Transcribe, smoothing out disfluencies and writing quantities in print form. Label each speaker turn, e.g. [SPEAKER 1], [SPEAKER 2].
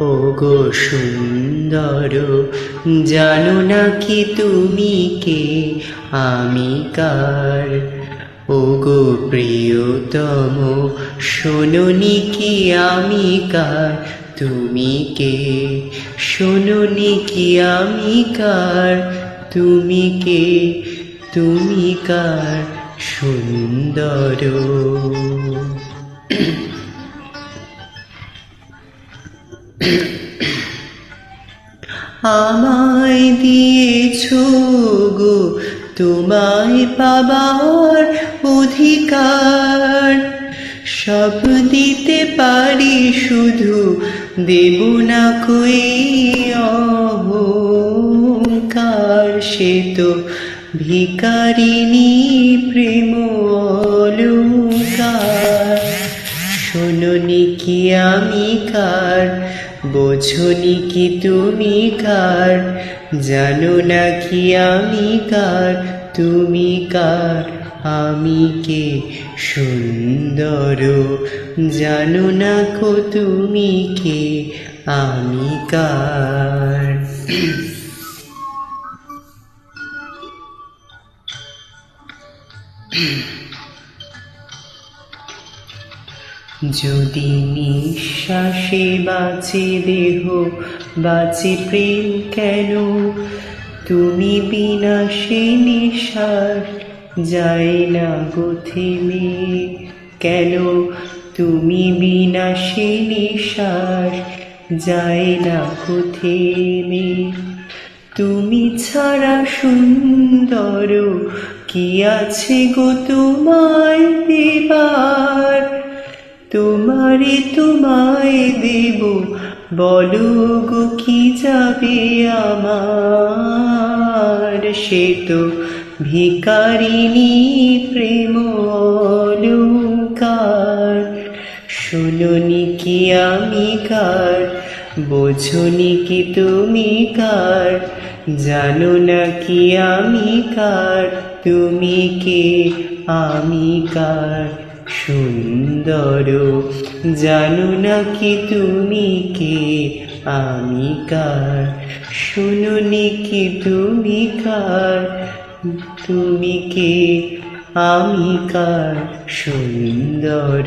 [SPEAKER 1] ওগো সুন্দর, জানো নাকি তুমি কে আমি কার? ওগো প্রিয়তম, শোনোনি কি আমি কার? তুমি কে? শোনোনি কি আমি কার? তুমি কে? তুমি কার সুন্দর? আমায় দিয়েছো গো তোমায় পাবার অধিকার, সব দিতে পারি শুধু দেব না কই অহংকার। সে তো ভিখারিনী প্রেম অলংকার। শোনোনি কি আমি কার? বোঝনি কি তুমি কার? জানো না কি আমি কার? তুমি কার? আমি কে সুন্দর, জানো না কো তুমি কে আমি কার? যদি নিঃশ্বাসে বাঁচে দেহ, বাঁচে প্রেম কেন? তুমি বিনা সে নিঃশ্বাস যায় না গো থেমে কেন? তুমি বিনা সে নিঃশ্বাস যায় না গো থেমে। তুমি ছাড়া সুন্দর কি আছে গো তোমায় দেবার? তোমারে তোমায় দেব, বলো গো কি যাবে আমার? সে তো ভিখারিনী প্রেম অলংকার। শোনোনি কি আমি কার? বোঝনি কি তুমি কার? জানো না কি আমি কার? তুমি কে আমি কার সুন্দর, জানো না কি তুমি কে আমি কার? শোনোনি কি তুমি কার? তুমি কে আমি কার সুন্দর?